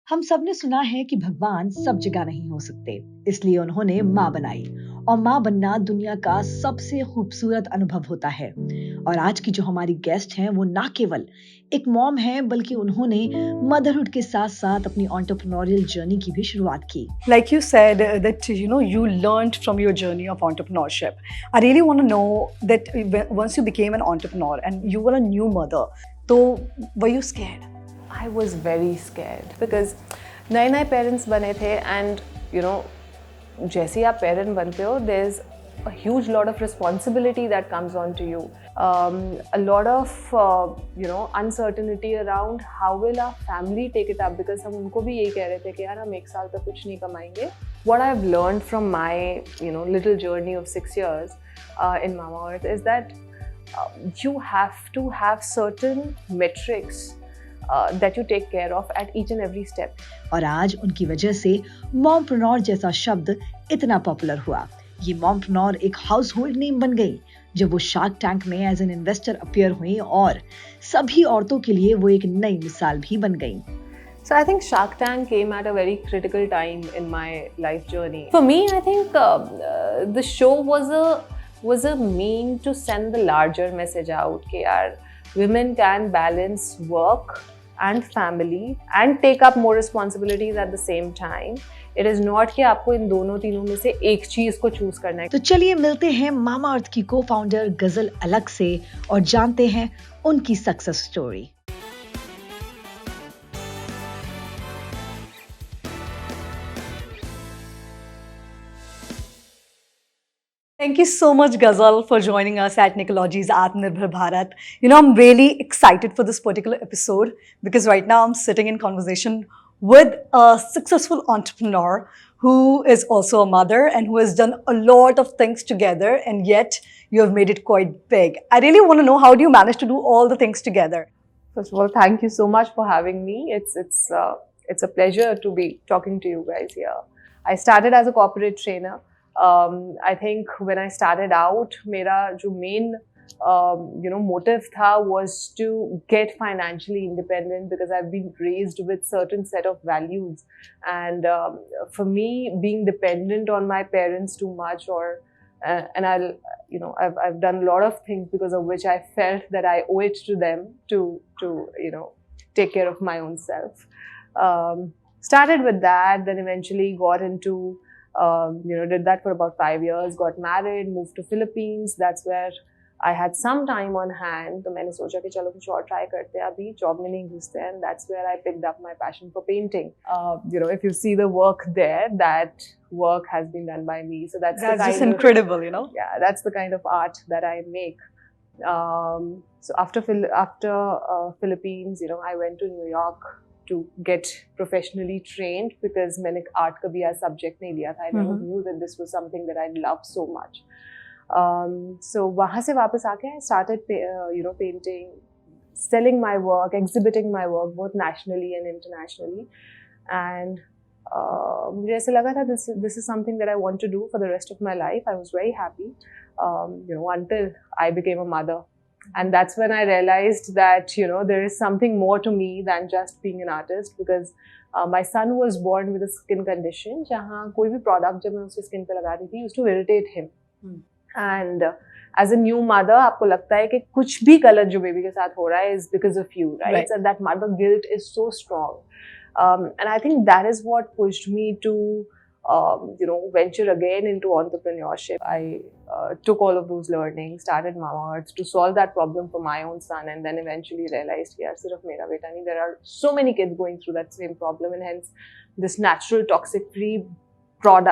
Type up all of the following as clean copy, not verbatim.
हम सब ने सुना है कि भगवान सब जगह नहीं हो सकते, इसलिए उन्होंने माँ बनाई। और माँ बनना दुनिया का सबसे खूबसूरत अनुभव होता है। और आज की जो हमारी गेस्ट हैं वो ना केवल एक मॉम है, बल्कि उन्होंने मदरहुड के साथ साथ अपनी एंटरप्रेन्योरियल जर्नी की भी शुरुआत की। Like you said, that you learned from your journey of entrepreneurship. I really want to know that once you became an entrepreneur and you were a new mother, so were you scared? I was very scared because नए parents बने थे and जैसे आप parent बनते हो, there's a huge lot of responsibility that comes on to you. A lot of uncertainty around how will our family take it up, because हम उनको भी यही कह रहे थे कि यार हम एक साल तक कुछ नहीं कमाएंगे. What I've learned from my little journey of 6 years in Mamaearth is that you have to have certain metrics that you take care of at each and every step. और आज उनकी वजह से मॉमप्रेन्योर जैसा शब्द इतना पॉपुलर हुआ। ये मॉमप्रेन्योर एक हाउस होल्ड नेम बन गई जब वो शार्क टैंक में एज एन इन्वेस्टर अपीयर हुई, और सभी औरतों के लिए वो एक नई मिसाल भी बन गई। So I think Shark Tank came at a very critical time in my life journey. For me, I think the show was a mean to send the larger message out कि यार women can balance work and family and take up more responsibilities at the same time. It is not कि आपको इन दोनों तीनों में से एक चीज को चूज करना है। तो चलिए मिलते हैं मामाअर्थ की को-फाउंडर गजल अलग से और जानते हैं उनकी success story. Thank you so much, Ghazal, for joining us at Nikology's Atmanirbhar Bharat. I'm really excited for this particular episode because right now I'm sitting in conversation with a successful entrepreneur who is also a mother and who has done a lot of things together, and yet you have made it quite big. I really want to know, how do you manage to do all the things together? First of all, thank you so much for having me. It's a pleasure to be talking to you guys here. I started as a corporate trainer. I think when I started out, मेरा जो main motive था was to get financially independent, because I've been raised with certain set of values, and for me, being dependent on my parents too much, or and I've done a lot of things because of which I felt that I owe it to them to take care of my own self. Started with that, then eventually got into did that for about 5 years, got married, moved to Philippines. That's where I had some time on hand. तो मैंने सोचा कि चलो कुछ और try करते हैं, अभी job में नहीं घुसते हैं, and that's where I picked up my passion for painting. If you see the work there, that work has been done by me. So that's just incredible, Yeah, that's the kind of art that I make. So after Philippines, I went to New York to get professionally trained, because मैंने art का भी as subject नहीं लिया था. I never knew that this was something that I loved so much. So वहाँ से वापस आके I started painting, selling my work, exhibiting my work both nationally and internationally, and मुझे ऐसे लगा था this is something that I want to do for the rest of my life. I was very happy until I became a mother. And that's when I realized that, there is something more to me than just being an artist, because my son was born with a skin condition, जहाँ कोई भी product जब मैं उसके skin पे लगाती थी, used to irritate him. And as a new mother, आपको लगता है कि कुछ भी गलत जो baby के साथ हो रहा है is because of you, right? So that mother guilt is so strong. And I think that is what pushed me to venture again into entrepreneurship. I took all of those learnings, started Mamaearth to solve that problem for my own son, and then eventually realized, yaar, sirf mera beta nahi, there are so many kids going through that same problem, and hence this natural toxic-free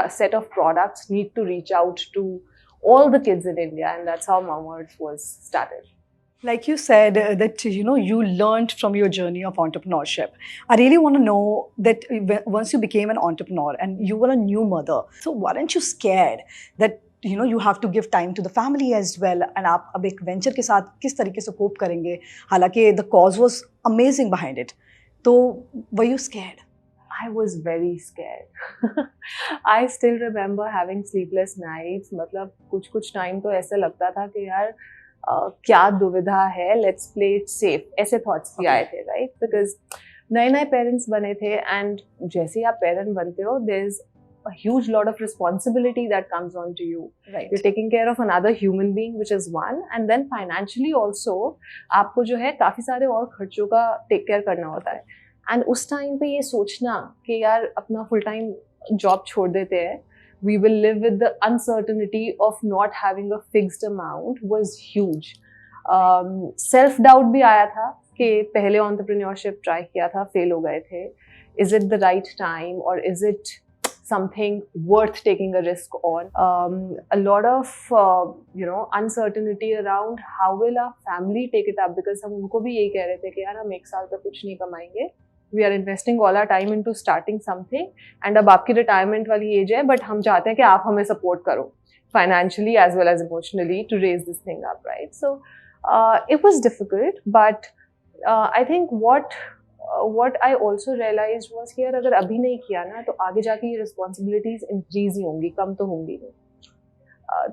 set of products need to reach out to all the kids in India, and that's how Mamaearth was started. Like you said, that you learned from your journey of entrepreneurship. I really want to know that once you became an entrepreneur and you were a new mother, so weren't you scared that you have to give time to the family as well, and आप अब एक venture के साथ किस तरीके से cope करेंगे, हालांकि the cause was amazing behind it. So were you scared? I was very scared. I still remember having sleepless nights. मतलब कुछ time तो ऐसा लगता था कि यार क्या दुविधा है, let's play it safe. ऐसे thoughts भी आए थे, right? Because नए नए पेरेंट्स बने थे, एंड जैसे ही आप पेरेंट बनते हो, there is a huge lot of responsibility that comes on to you. Right. You're taking care of another human being, which is one, and then financially also आपको जो है काफी सारे और खर्चों का टेक केयर करना होता है. एंड उस टाइम पे ये सोचना कि यार अपना फुल टाइम जॉब छोड़ देते हैं, we will live with the uncertainty of not having a fixed amount was huge. Self doubt भी आया था कि पहले entrepreneurship try किया था, fail हो गए थे. Is it the right time, or is it something worth taking a risk on? A lot of uncertainty around how will our family take it up, because हम उनको भी यही कह रहे थे कि यार हम एक साल तक कुछ नहीं कमाएंगे, we are investing all our time into starting something, and अब आपकी retirement वाली एज है, but हम चाहते हैं कि आप हमें support करो financially as well as emotionally to raise this thing up, right? So it was difficult, but I think what I also realized was कि यार अगर अभी नहीं किया ना, तो आगे जाके ये responsibilities increase ही होंगी, कम तो होंगी नहीं.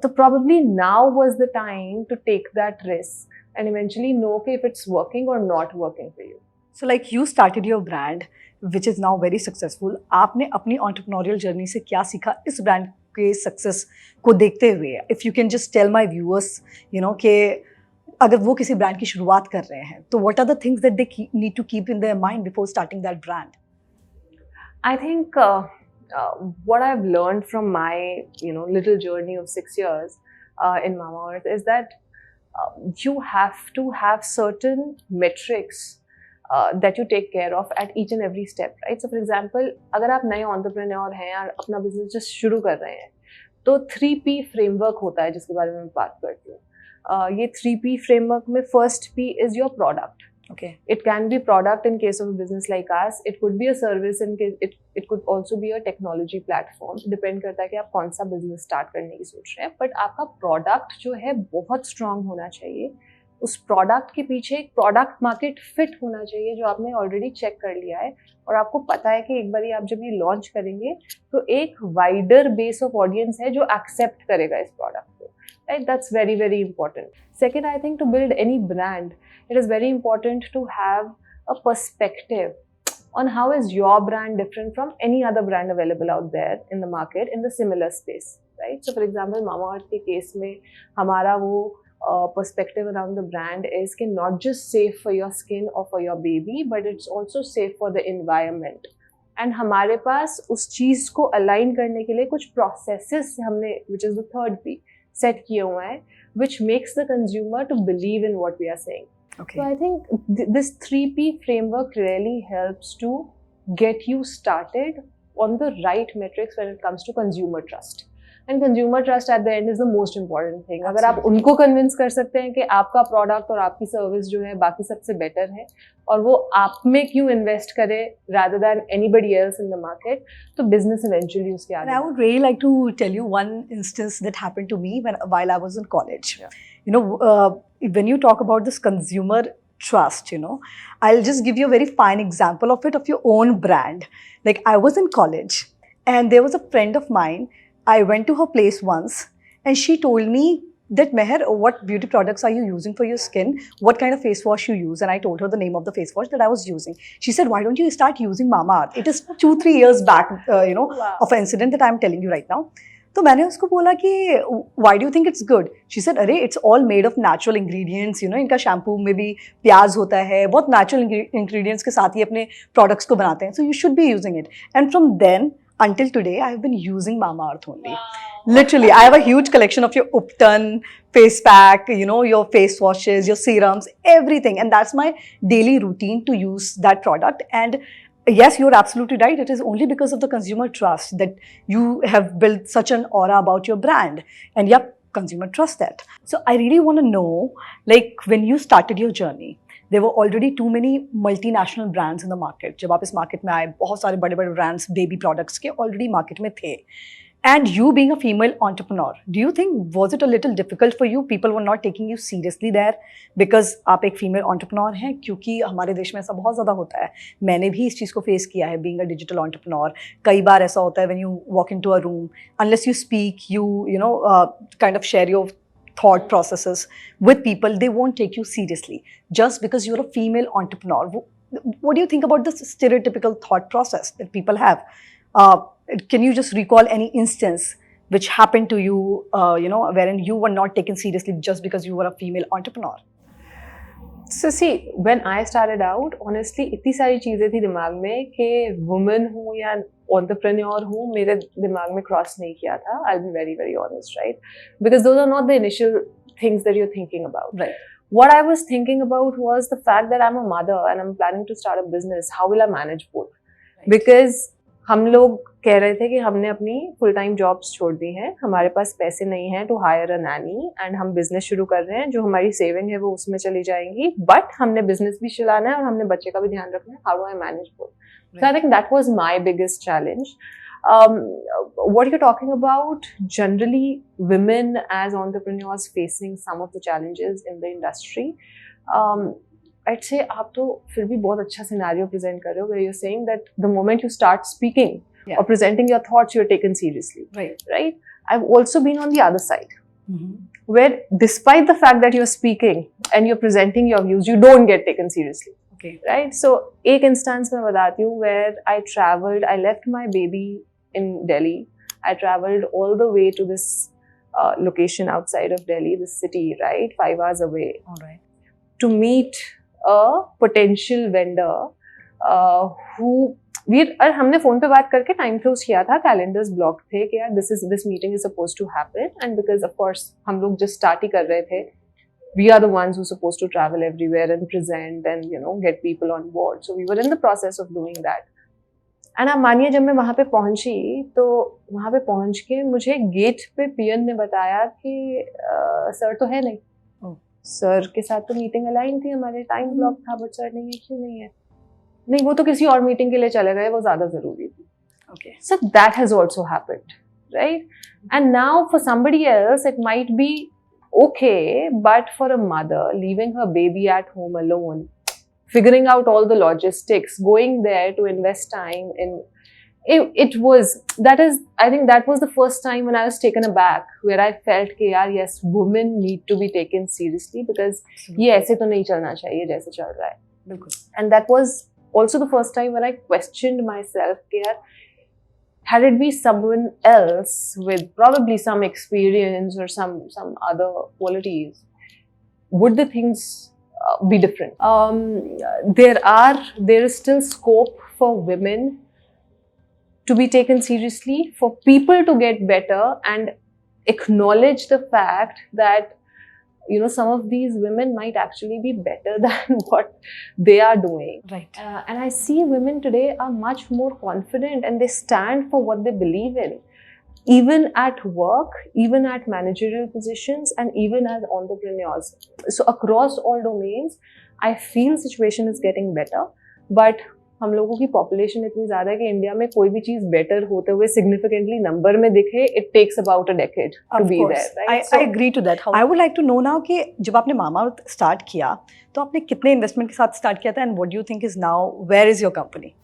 So probably now was the time to take that risk and eventually know if it's working or not working for you. So like you started your brand, which is now very successful. आपने अपनी entrepreneurial journey से क्या सीखा इस brand के success को देखते हुए? If you can just tell my viewers, कि अगर वो किसी ब्रांड की शुरुआत कर रहे हैं, तो what are the things that they need to keep in their mind before starting that brand? I think what I've learned from my little journey of 6 years in Mamaearth is that you have to have certain metrics that you take care of at each and every step, right? So for example, अगर आप नए entrepreneur हैं और अपना business just शुरू कर रहे हैं, तो 3P framework होता है जिसके बारे में मैं बात करती हूँ. ये 3P framework में first P is your product. Okay. It can be product in case of a business like us. It could be a service in case it could also be a technology platform. Depend करता है कि आप कौन सा business start करने की सोच रहे हैं. But आपका product जो है बहुत strong होना चाहिए. उस product के पीछे एक product market fit होना चाहिए जो आपने already check कर लिया है, और आपको पता है कि एक बार आप जब ये launch करेंगे तो एक wider base of audience है जो accept करेगा इस product को. Right? That's very, very important. Second, I think to build any brand, it is very important to have a perspective on how is your brand different from any other brand available out there in the market in the similar space, right? So, for example, Mamaearth के case में हमारा वो perspective around the brand is कि not just safe for your skin or for your baby, but it's also safe for the environment. And हमारे पास उस चीज़ को align करने के लिए कुछ processes हमने, which is the third P, set किए हुए हैं, which makes the consumer to believe in what we are saying. Okay. So I think this 3P framework really helps to get you started on the right metrics when it comes to consumer trust. And consumer trust at the end is the most important thing. अगर आप उनको convince कर सकते हैं कि आपका product और आपकी service जो है बाकी सबसे better है, और वो आप में क्यों invest करे rather than anybody else in the market, तो business eventually उसके आगे. And I would really like to tell you one instance that happened to me while I was in college. Yeah. When you talk about this consumer trust, I'll just give you a very fine example of it, of your own brand. Like I was in college and there was a friend of mine. I went to her place once and she told me that, Meher, what beauty products are you using for your skin? What kind of face wash you use? And I told her the name of the face wash that I was using. She said, why don't you start using Mamaearth? It is 2-3 years back, Wow. of an incident that I'm telling you right now. तो मैंने उसको बोला कि why do you think it's good? She said, अरे it's all made of natural ingredients, इनका shampoo में भी प्याज होता है, बहुत natural ingredients के साथ ही अपने products को बनाते हैं, so you should be using it. And from then until today, I've been using Mamaearth only. Wow. Literally, I have a huge collection of your Upton face pack, your face washes, your serums, everything. And that's my daily routine to use that product. And yes, you're absolutely right. It is only because of the consumer trust that you have built such an aura about your brand. And yep, consumer trust that. So I really want to know, like when you started your journey, there were already too many multinational brands in the market. जब आप इस market में आए, बहुत सारे बड़े-बड़े brands baby products के already market में थे. And you being a female entrepreneur, do you think was it a little difficult for you? People were not taking you seriously there because आप एक female entrepreneur हैं, क्योंकि हमारे देश में ऐसा बहुत ज़्यादा होता है. मैंने भी इस चीज़ को face किया है being a digital entrepreneur. कई बार ऐसा होता है when you walk into a room, unless you speak, kind of share your thought processes with people, they won't take you seriously just because you're a female entrepreneur. what do you think about this stereotypical thought process that people have? Can you just recall any instance which happened to you, wherein you were not taken seriously just because you were a female entrepreneur? So see, when I started out, honestly, इतनी सारी चीजें थी दिमाग में कि woman हूँ या entrepreneur हूँ, मेरे दिमाग में cross नहीं किया था. I'll be very, very honest, right? Because those are not the initial things that you're thinking about. Right. What I was thinking about was the fact that I'm a mother and I'm planning to start a business. How will I manage both? Right. Because हम लोग कह रहे थे कि हमने अपनी full time jobs छोड़ दी हैं, हमारे पास पैसे नहीं हैं to hire a nanny, and हम बिजनेस शुरू कर रहे हैं, जो हमारी सेविंग है वो उसमें चली जाएंगी, बट हमने बिजनेस भी चलाना है और हमने बच्चे का भी ध्यान रखना है. How do I manage both? So I think that was my biggest challenge. What you're talking about, generally women as entrepreneurs facing some of the challenges in the industry, I'd say आप तो फिर भी बहुत अच्छा scenario present कर रहे हो, where you're saying that the moment you start speaking or presenting your thoughts, you're taken seriously. Right? I've also been on the other side, where despite the fact that you're speaking and you're presenting your views, you don't get taken seriously. Okay. Right? So एक instance मैं बताती हूँ where I left my baby in Delhi. I traveled all the way to this location outside of Delhi, this city, right? 5 hours away. All right. To meet a potential vendor who हमने phone पे बात करके time close किया था, calendars block थे कि यार this meeting is supposed to happen, and because of course हम लोग just start ही कर रहे थे, we are the ones who are supposed to travel everywhere and present and get people on board, so we were in the process of doing that. And आप मानिए जब मैं वहाँ पे पहुंची तो वहाँ पे पहुंच के मुझे गेट पे पीएन ने बताया कि सर तो है नहीं, सर के साथ तो मीटिंग अलाइन थी, हमारे टाइम ब्लॉक था, बट सर नहीं है. क्यों नहीं है? नहीं, वो तो किसी और मीटिंग के लिए चले गए, वो ज्यादा जरूरी थी. Okay. So that has also happened, right? And now for somebody else it might be okay, but for a mother leaving her baby at home alone, figuring out all the logistics, going there to invest time in I think that was the first time when I was taken aback, where I felt कि यार yes, women need to be taken seriously, because ये ऐसे तो नहीं चलना चाहिए जैसे चल रहा है. बिल्कुल. And that was also the first time when I questioned myself कि यार, had it be someone else with probably some experience or some other qualities, would the things be different? There is still scope for women to be taken seriously, for people to get better and acknowledge the fact that some of these women might actually be better than what they are doing. Right. And I see women today are much more confident and they stand for what they believe in, even at work, even at managerial positions, and even as entrepreneurs. So across all domains, I feel situation is getting better, but हम लोगों की population इतनी ज्यादा है कि India में कोई भी चीज बेटर होते हुए सिग्निफिकेंटली नंबर में दिखे, it takes about a decade to be there, right? I agree to that. I would like to know now कि जब आपने मामाअर्थ स्टार्ट किया तो आपने कितने इन्वेस्टमेंट के साथ स्टार्ट किया था, and what do you think is now, where is your company?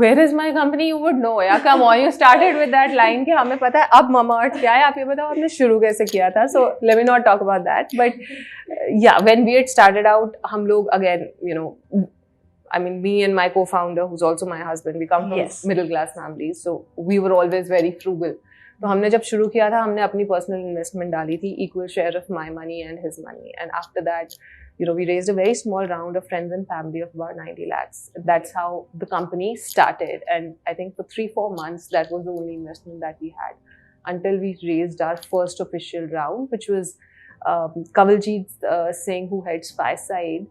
Where is my company? You would know. Yeah, come on. You started with that line कि हमें पता है अब Mamaearth क्या है, आप ये बताओ आपने शुरू कैसे किया था. So let me not talk about that. But yeah, when we had started out, हम लोग again, I mean, me and my co-founder, who's also my husband, we come from middle-class families, so we were always very frugal. तो हमने जब शुरू किया था, हमने अपनी personal investment डाली थी, equal share of my money and his money. And after that, we raised a very small round of friends and family of about 90 lakhs. That's how the company started. And I think for 3-4 months, that was the only investment that we had, until we raised our first official round, which was Kawaljeet Singh, who heads Fireside,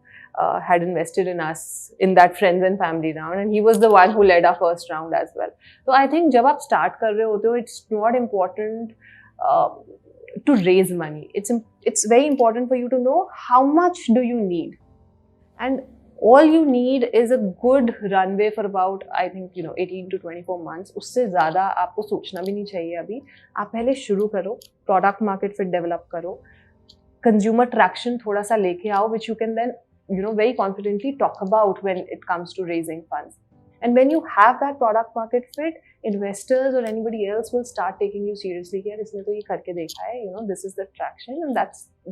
had invested in us in that friends and family round, and he was the one who led our first round as well. So I think जब आप start कर रहे होते हो, it's not important to raise money. It's very important for you to know how much do you need, and all you need is a good runway for about, I think 18 to 24 months. उससे ज़्यादा आपको सोचना भी नहीं चाहिए अभी. आप पहले शुरू करो, product market fit develop करो, consumer traction थोड़ा सा लेके आओ, which you can then very confidently talk about when it comes to raising funds. And when you have that product market fit, investors or anybody else will start taking you seriously. यार इसने तो ये करके देखा है, this is the traction, and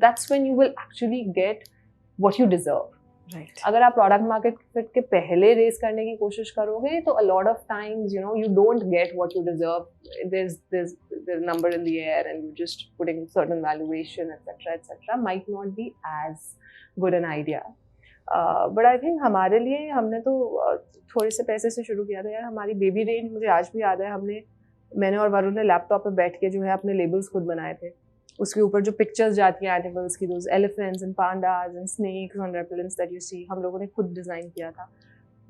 that's when you will actually get what you deserve. Right. अगर आप product market fit के पहले रेस करने की कोशिश करोगे तो a lot of times you don't get what you deserve. There's a number in the air and you're just putting certain valuation etc. might not be as good an idea. But I think हमारे लिए हमने तो थोड़े से पैसे से शुरू किया था यार. हमारी बेबी रेंज मुझे आज भी याद है, मैंने और वरुण ने लैपटॉप पे बैठ के जो है अपने लेबल्स खुद बनाए थे. उसके ऊपर जो पिक्चर्स जाती हैं एनिमल्स की, those elephants and pandas and snakes and reptilians that you see, हम लोगों ने खुद डिज़ाइन किया था.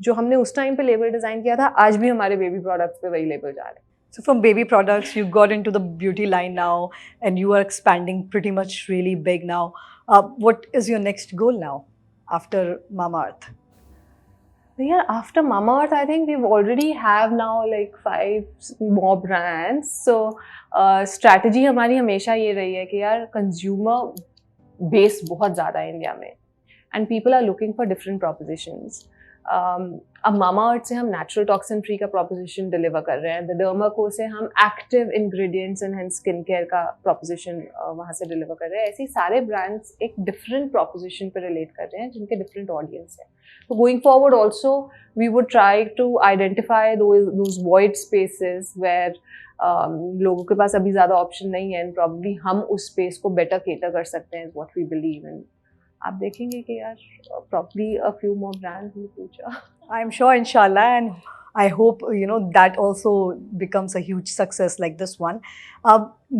जो हमने उस टाइम पे लेबल डिज़ाइन किया था, आज भी हमारे बेबी प्रोडक्ट्स पे वही लेबल जा रहे हैं. So from baby products, you got into the beauty line now, and you are expanding pretty much really big now. What is your next goal now after Mamaearth? Yeah, after Mamaearth, I think we've already have now like 5 more brands. So strategy हमारी हमेशा ये रही है कि यार consumer base बहुत ज़्यादा है इंडिया में, and people are looking for different propositions. अब Mamaearth से हम natural toxin free का proposition deliver कर रहे हैं. The Derma से हम active ingredients and hence skincare का proposition वहाँ से deliver कर रहे हैं. ऐसे सारे brands एक different proposition पे relate कर रहे हैं जिनके different audience हैं. So going forward also we would try to identify those void spaces where लोगों के पास अभी ज़्यादा option नहीं है and probably हम उस space को better cater कर सकते हैं, what we believe in. आप देखेंगे कि यार probably a few more brands in the future. I'm sure, inshallah, and I hope that also becomes a huge success like this one.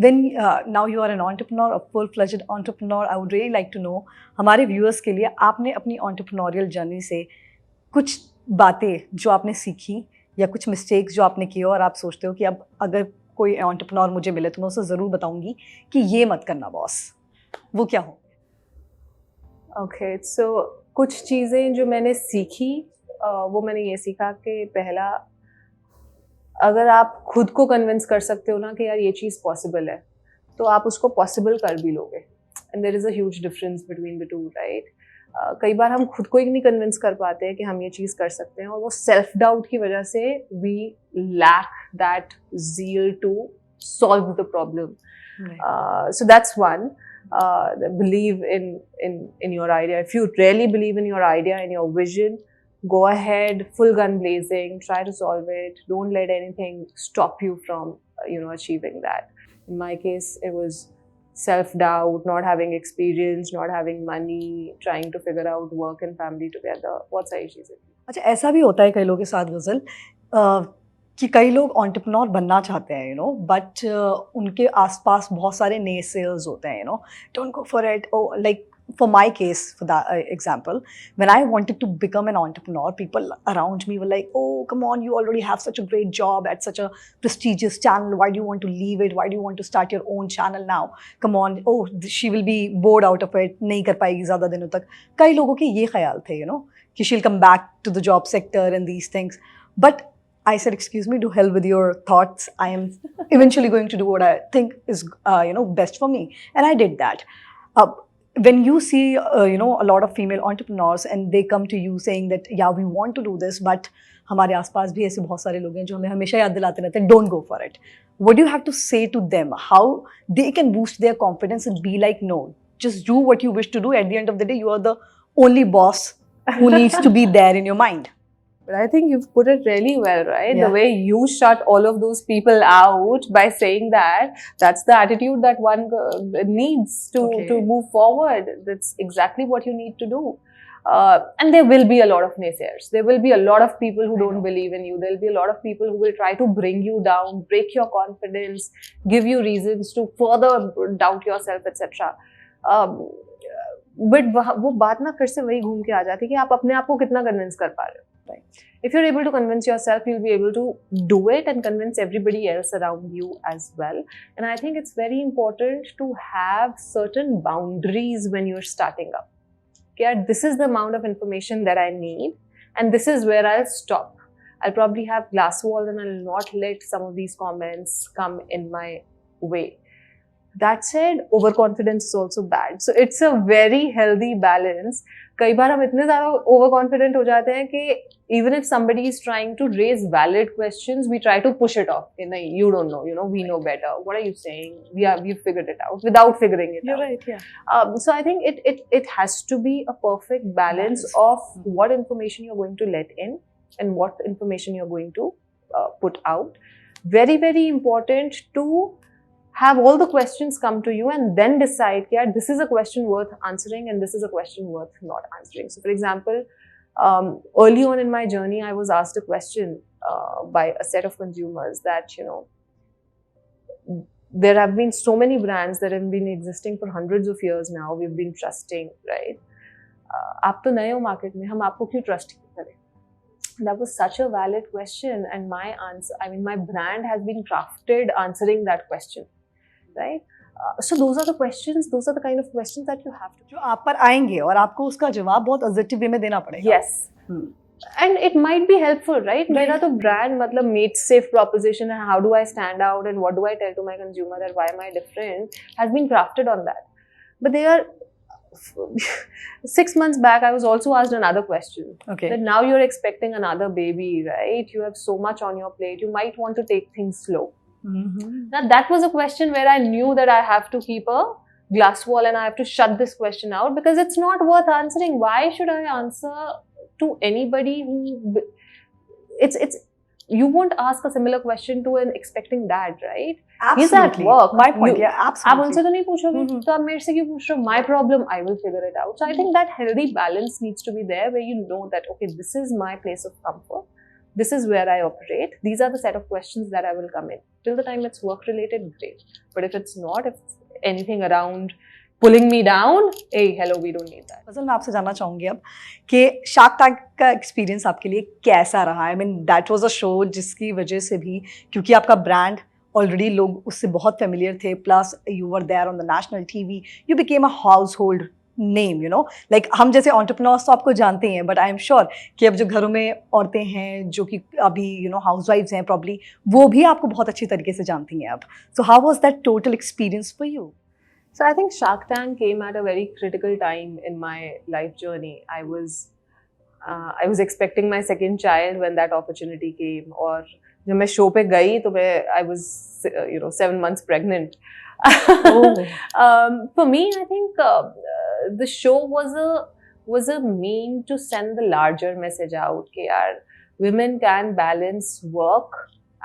When now you are an entrepreneur, a full-fledged entrepreneur, I would really like to know, हमारे viewers के लिए आपने अपनी entrepreneurial journey से कुछ बातें जो आपने सीखी या कुछ mistakes जो आपने किए और आप सोचते हो कि अब अगर कोई entrepreneur मुझे मिले तो मैं उसे ज़रूर बताऊंगी कि ये मत करना बॉस, वो क्या हो? Okay, so कुछ चीज़ें जो मैंने सीखी वो मैंने ये सीखा कि पहला, अगर आप खुद को कन्विंस कर सकते हो ना कि यार ये चीज़ पॉसिबल है तो आप उसको पॉसिबल कर भी लोगे. And there is a huge difference between the two, right. कई बार हम खुद को ही नहीं कन्विंस कर पाते हैं कि हम ये चीज़ कर सकते हैं और वो सेल्फ डाउट की वजह से we lack that zeal to solve the problem. So that's one. Believe in your idea. If you really believe in your idea and your vision, go ahead, full gun blazing, try to solve it. Don't let anything stop you from achieving that. In my case, it was self-doubt, not having experience, not having money, trying to figure out work and family together. बहुत सारी चीज़ें. अच्छा, ऐसा भी होता है कई लोगों के साथ गज़ल कि कई लोग एंटरप्रेन्योर बनना चाहते हैं बट उनके आसपास बहुत सारे नेसेयर्स होते हैं don't go for it. Oh like for my case, for that example, when I wanted to become an entrepreneur, people around me were like, oh, come on, you already have such a great job at such a prestigious channel. Why do you want to leave it? Why do you want to start your own channel now? Come on. Oh, she will be bored out of it. नहीं कर पाएगी ज़्यादा दिनों तक. कई लोगों के ये ख्याल थे कि she'll come back to the job sector and these things. But I said, excuse me, to hell with your thoughts. I am eventually going to do what I think is best for me. And I did that. When you see a lot of female entrepreneurs and they come to you saying that yeah, we want to do this, but हमारे आसपास भी ऐसे बहुत सारे लोग हैं जो हमें हमेशा याद दिलाते रहते हैं don't go for it. What do you have to say to them? How they can boost their confidence and be like, no, just do what you wish to do. At the end of the day, you are the only boss who needs to be there in your mind. But I think you've put it really well, right? Yeah. The way you shut all of those people out by saying that's the attitude that one needs to move forward. That's exactly what you need to do. And there will be a lot of naysayers. There will be a lot of people who don't believe in you. There will be a lot of people who will try to bring you down, break your confidence, give you reasons to further doubt yourself, etc. But वो बात ना फिर से वही घूम के आ जाती है कि आप अपने आप को कितना कन्विंस कर पा रहे हो. Right. If you're able to convince yourself, you'll be able to do it and convince everybody else around you as well. And I think it's very important to have certain boundaries when you're starting up. Okay, this is the amount of information that I need, and this is where I'll stop. I'll probably have glass walls and I'll not let some of these comments come in my way. That said, overconfidence is also bad. So it's a very healthy balance. कई बार हम इतने ज़्यादा over confident हो जाते हैं कि even if somebody is trying to raise valid questions, we try to push it off. Okay, nahin, you don't know, we know better. What are you saying? We've figured it out without figuring it You're out. right, yeah. So I think it has to be a perfect balance of what information you're going to let in and what information you're going to put out. Very, very important to have all the questions come to you and then decide, yeah, this is a question worth answering and this is a question worth not answering. So, for example, early on in my journey, I was asked a question by a set of consumers that, there have been so many brands that have been existing for hundreds of years now. We've been trusting, right? आप तो नए हो market में, हम आपको क्यों trust करें? That was such a valid question, and my answer, my brand has been crafted answering that question, right? So those are the questions, those are the kind of questions that you have to. जो आप पर आएंगे और आपको उसका जवाब बहुत assertive way में देना पड़ेगा. Yes. And it might be helpful, right? मेरा तो brand मतलब made safe proposition and how do I stand out and what do I tell to my consumer that why am I different has been crafted on that. But they are 6 months back, I was also asked another question. Okay. That now you're expecting another baby, right? You have so much on your plate. You might want to take things slow. Mm-hmm. Now that was a question where I knew that I have to keep a glass wall and I have to shut this question out because it's not worth answering. Why should I answer to anybody who it's you won't ask a similar question to an expecting dad, right? Absolutely. He's at work. My point, yeah, absolutely. आप उनसे तो नहीं पूछोगे, तो आप मेरे से क्यों पूछ रहे हो? My problem, I will figure it out. So I think that healthy balance needs to be there where you know that, okay, this is my place of comfort. This is where I operate. These are the set of questions that I will come in. Till the time it's work related, great. But if it's not, if it's anything around pulling me down, hey, hello, we don't need that. गज़ल, मैं आपसे जानना चाहूँगी अब कि shark tank का experience आपके लिए कैसा रहा? I mean that was a show जिसकी वजह से भी, क्योंकि आपका ब्रांड ऑलरेडी लोग उससे बहुत फेमिलियर थे, plus you were there on the national TV, you became a household name, like हम जैसे एंटरप्रेन्योर्स तो आपको जानते हैं, बट आई एम श्योर कि अब जो घरों में औरतें हैं जो कि अभी हाउस वाइफ्स हैं प्रॉब्ली, वो भी आपको बहुत अच्छी तरीके से जानती हैं अब. So how was that total experience for you? So I think Shark Tank came at a very critical time in my life journey. I was expecting my second child when that opportunity came. और जब मैं show पे गई तो I was 7 months pregnant. Oh. For me, I think the show was a mean to send the larger message out कि यार women can balance work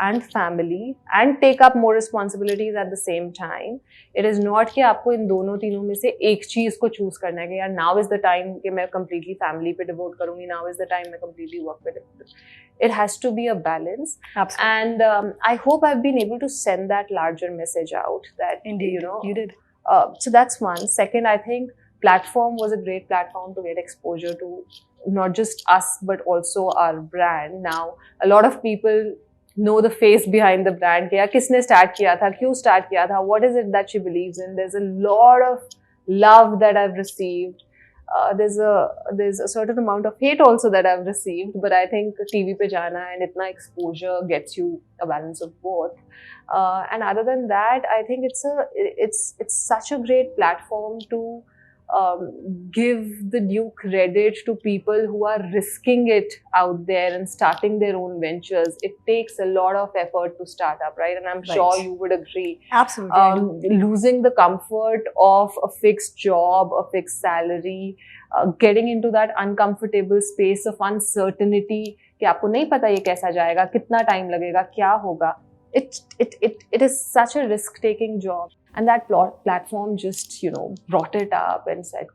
and family and take up more responsibilities at the same time. It is not कि आपको इन दोनों तीनों में से एक चीज को choose करना है कि यार now is the time कि मैं completely family पे devote करूँगी, now is the time मैं completely work पे devote. It has to be a balance. Absolutely. And I hope I've been able to send that larger message out that, Indeed, you did. So that's one. Second, I think platform was a great platform to get exposure to not just us, but also our brand. Now, a lot of people know the face behind the brand. कि यार किसने start किया था, क्यों start किया था, what is it that she believes in. There's a lot of love that I've received. There's a certain amount of hate also that I've received, but I think TV पे जाना and इतना exposure gets you a balance of both. And other than that, I think it's such a great platform to give the due credit to people who are risking it out there and starting their own ventures. It takes a lot of effort to start up, right? And I'm sure you would agree. Absolutely. Losing the comfort of a fixed job, a fixed salary, getting into that uncomfortable space of uncertainty कि आपको नहीं पता ये कैसा जाएगा, कितना time लगेगा, क्या होगा. It is such a risk-taking job. And that platform just, brought it up and said,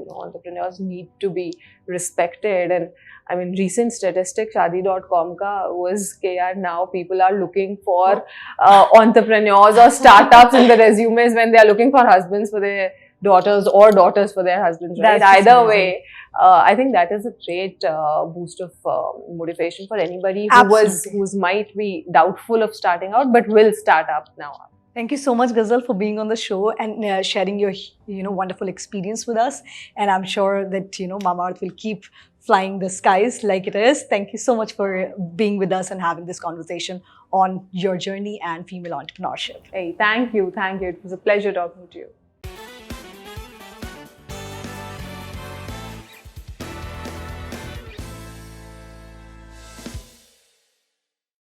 entrepreneurs need to be respected. And I mean, recent statistic, Shaadi.com ka was now people are looking for entrepreneurs or startups in the resumes when they are looking for husbands for their daughters or daughters for their husbands, right? Either way, I think that is a great boost of motivation for anybody who might be doubtful of starting out, but will start up now. Thank you so much, Ghazal, for being on the show and sharing your, wonderful experience with us. And I'm sure that, Mamaearth will keep flying the skies like it is. Thank you so much for being with us and having this conversation on your journey and female entrepreneurship. Hey, thank you. It was a pleasure talking to you.